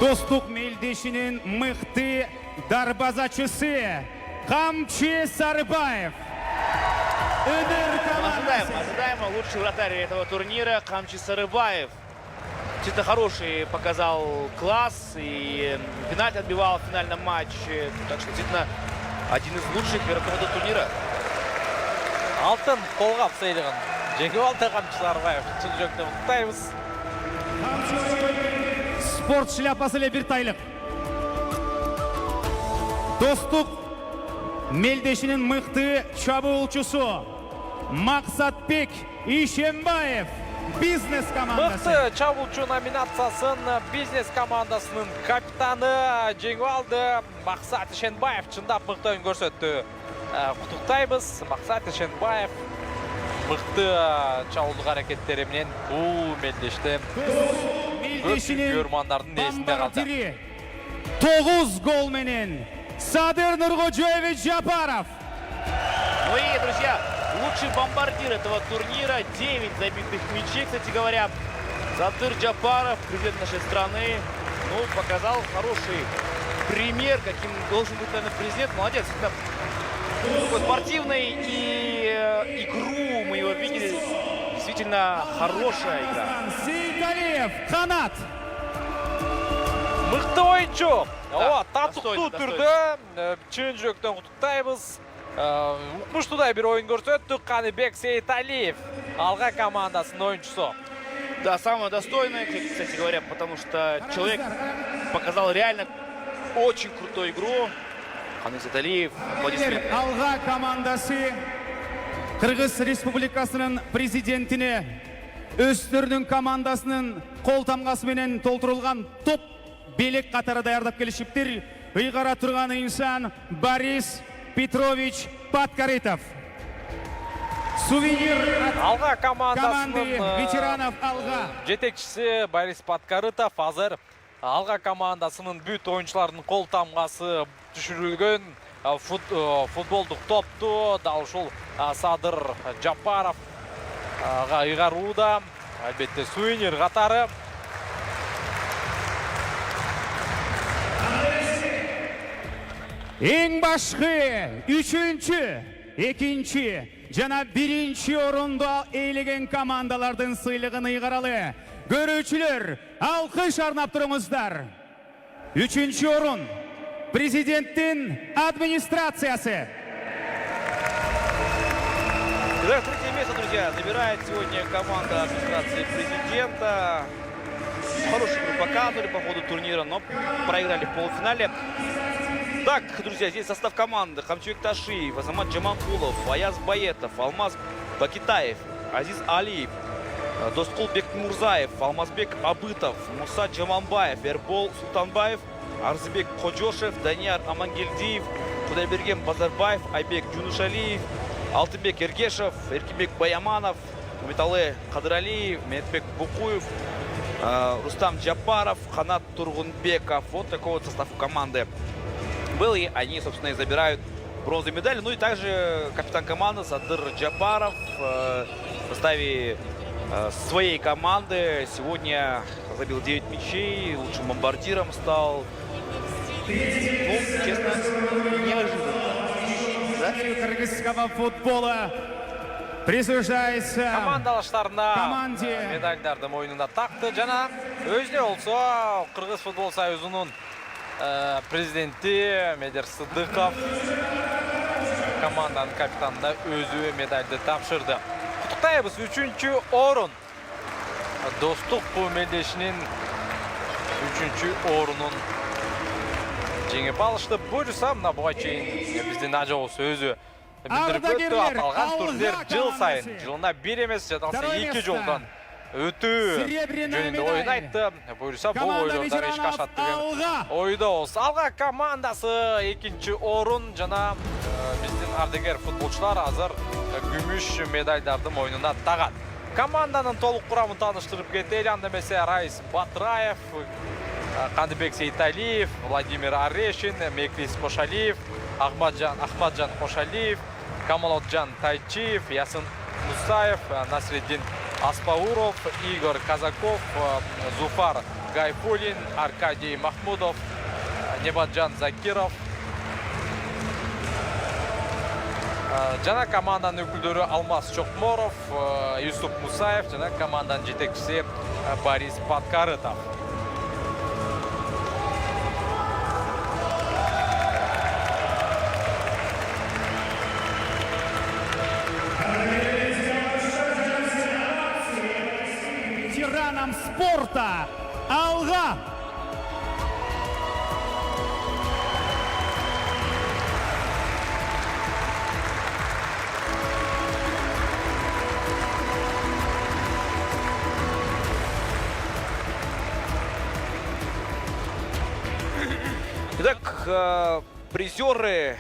Достук Мелдешинин мықты дарбазачысы Камчы Сарыбаев. Ожидаем лучший вратарь этого турнира Камчы Сарыбаев. Действительно хороший показал класс и пенальти отбивал в финальном матче. Так что действительно один из лучших игроков этого турнира. Алтын қолғап сейлігін. Жеңіп алды Камчы Сарыбаев. Шын жүректен құттықтаймыз. Спорт шляпасы бір тайлық. Достук Мелдешинин мықты чабуылчысы Мақсатбек Ишембаев. Бизнес командасы. Мықты чабуылчы номинациясын бизнес командасының капитаны жеңіп алды. Мақсат Ишембаев шындап мықты ойын көрсетті. Құттықтаймыз. Мақсат Ишембаев мықты чабуылдық әрекеттерімен бұл Мелдешті көрмандардың есінде қалды. 9 гол менен Садыр Нургожоевич Жапаров. Ну и, друзья, лучший бомбардир этого турнира. 9 забитых мячей, кстати говоря. Садыр Джапаров, президент нашей страны, показал хороший пример, каким должен быть, наверное, президент. Молодец. Такой спортивный и игру мы его видели. Действительно хорошая игра. Сейталиев, Канат. Мықты ойыншы. Татықты түрді шын жүректен құттықтаймыз. Ұқмыштыдай бір ойын көрсетті. Қаныбек Сейталиев, алға командасының ойыншысы. Да, самое достойное, кстати говоря, потому что человек показал реально очень крутую игру. Қаныбек Сейталиев, аплодисменты. Алға командасы Кыргыз Республикасының президентіне өздерінің командасының қолтамғасы менен толтырылған топ белек қатары даярдап келишиптир. Ыйгара турган инсан Борис Петрович Подкорытов. Сувенир алға командасының ветеранов алға жетекшісі Борис Подкорытов азыр алға командасының бүт ойыншыларының қолтамғасы түшірілген футболдық топты дал ушул Садыр Жапаров ыйгарууда. Албетте сувенир катары. Ең башқы 3-чү, 2-чү жана 1-чү орунда эйлеген командалардын сыйлыгын ыйгаралы. Көрүүчүлөр, алкыш арнап туруңуздар. 3-чү орун президенттин администрациясы. Итак, третье место, друзья, забирает сегодня команда администрации президента. Хорошую игру показывали по ходу турнира, но проиграли в полуфинале. Так, друзья, здесь состав команды. Хамчыбек Ташиев, Азамат Джаманкулов, Аяз Баетов, Алмаз Бакитаев, Азиз Алиев, Досткул Бекмурзаев, Алмазбек Абытов, Муса Джаманбаев, Эрбол Султанбаев, Арзыбек Ходжошев, Данияр Амангельдиев, Кудайберген Базарбаев, Айбек Джунушалиев, Алтынбек Эргешев, Эркинбек Баяманов, Металле Кадыралиев, Медбек Букуев, Рустам Джапаров, Ханат Тургунбеков. Вот такой вот состав команды был, и они, собственно, и забирают бронзовые медали. Ну и также капитан команды Садыр Джапаров в составе своей команды сегодня забил 9 мячей, лучшим бомбардиром стал. Ну, честно, неожиданно. Да? Кыргызского футбола присуждается командалаштарына медальдардың ойынында тақты. Жана өзіне олса Кыргыз футбол союзунун президенти Медер Сыдыков команданын капитанына өзі медальды тапшырды. Құттықтаймыз. 3-чү орын. Достук Мелдешинин 3-чү орынын жеңіп алышты. Бұйырса мына буга чейин биздин ажообуз өзү билдирип өттү. Аталган турнир жыл сайын, жылына 1 эмес, жаталса 2 жолдан өтүү жөнүндө ойын айтты. Буйырса бул ойлордор ишке ашат деген ойдобуз. Алга командасы 2-чү орун жана биздин ардагер футболчулар азыр күмүш медальдардын мойнуна тагат. Команданын толук курамын тааныштырып кетели. Анда эмесе Раис Батраев, Кандыбек Сейталиев, Владимир Орешин, Меклис Кошалиев, Ахмаджан Кошалиев, Камалотжан Тайчиев, Ясын Мусаев, Насреддин Аспауров, Игорь Казаков, Зуфар Гайфулин, Аркадий Махмудов, Небаджан Закиров. Жана команданын өкүлдөрү Алмаз Чокморов, Юсуп Мусаев, жана команданын жетекчиси Борис Подкарытов. Ветеранам спорта алга! Итак, призеры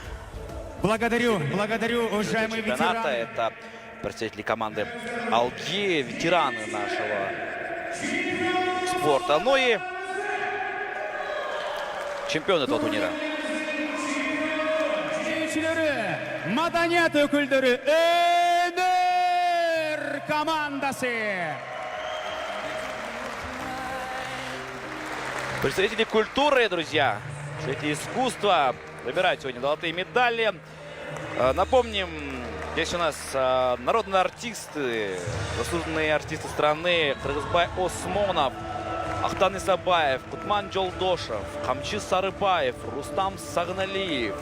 Благодарю, уважаемые чемпионата. ветераны. Это представители команды Алги, ветераны нашего спорта. Ну и чемпион этого турнира. Маданият өкүлдөрү Өнөр командасы. Представители культуры, друзья, представители искусства выбирают сегодня золотые медали. Напомним, здесь у нас народные артисты, заслуженные артисты страны: Кыргызбай Осмонов, Ахтан Исабаев, Кутман Жолдошев, Камчи Сарыбаев, Рустам Сагналиев,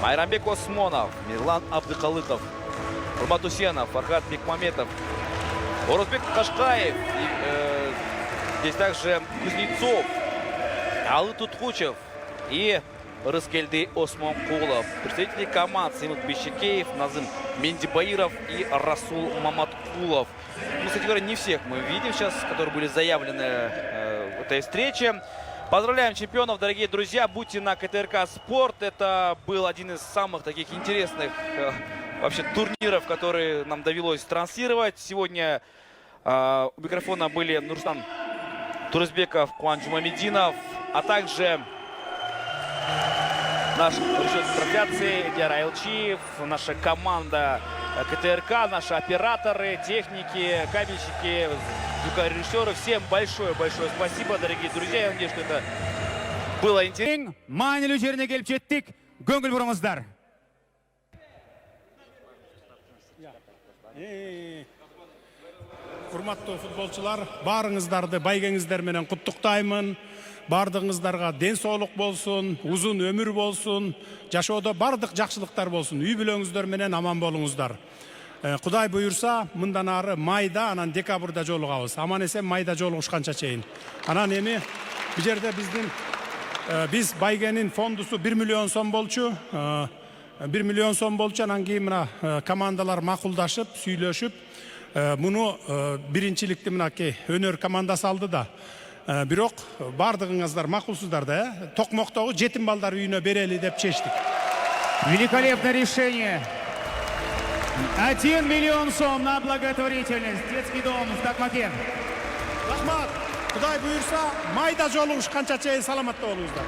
Майрамбек Осмонов, Мирлан Абдыкалыков, Урмат Усенов, Фархат Бекмаметов, Орозбек Кашкаев, здесь также Кузнецов, Алы Туткучев и Рыскельды Осмонкулов. Представители команд: Симык Бещекеев, Назым Мендибаиров и Расул Маматкулов. Ну, кстати говоря, не всех мы видим сейчас, которые были заявлены в этой встрече. Поздравляем чемпионов, дорогие друзья. Будьте на КТРК Спорт. Это был один из самых таких интересных вообще турниров, которые нам довелось транслировать. Сегодня у микрофона были Нурстан Турызбеков, Куан Джумамединов, а также наш режиссер трансляции Диар Айлчиев, наша команда КТРК, наши операторы, техники, кабельщики, звукорежиссеры. Всем большое-большое спасибо, дорогие друзья. Я надеюсь, что это было интересно. Маанилүү жерине келип жеттик. Көңүл буруңуздар. Урматтуу футболчулар, баарыңыздарды байгеңиздер менен куттуктаймын. Бардығыңыздарга ден соолук болсун, узун өмүр болсун, жашоодо бардык жакшылыктар болсун. Үй бүлөңүздөр менен аман болуңуздар. Кудай буюрса, мындан ары майда, анан декабрда жолугабыз. Аман эсен майда жолугушканча чейин. Анан эми бул жерде биз байгенин фондусу 1 миллион сом болчу. 1 миллион сом болчу. Анан кийин мына командалар макулдашып, сүйлөшүп, муну биринчиликти мынакей өнөр командасы алды да. Бирок бардыгыңыздар макулсуздар да, Токмоктогу жетим балдар үйүнө берели деп чечтик. Великолепное решение. 1 миллион сом на благотворительность. Детский дом в Токмаке. Рахмат. Кудай буюрса, майда жолугушканча чейин саламатта болуңуздар.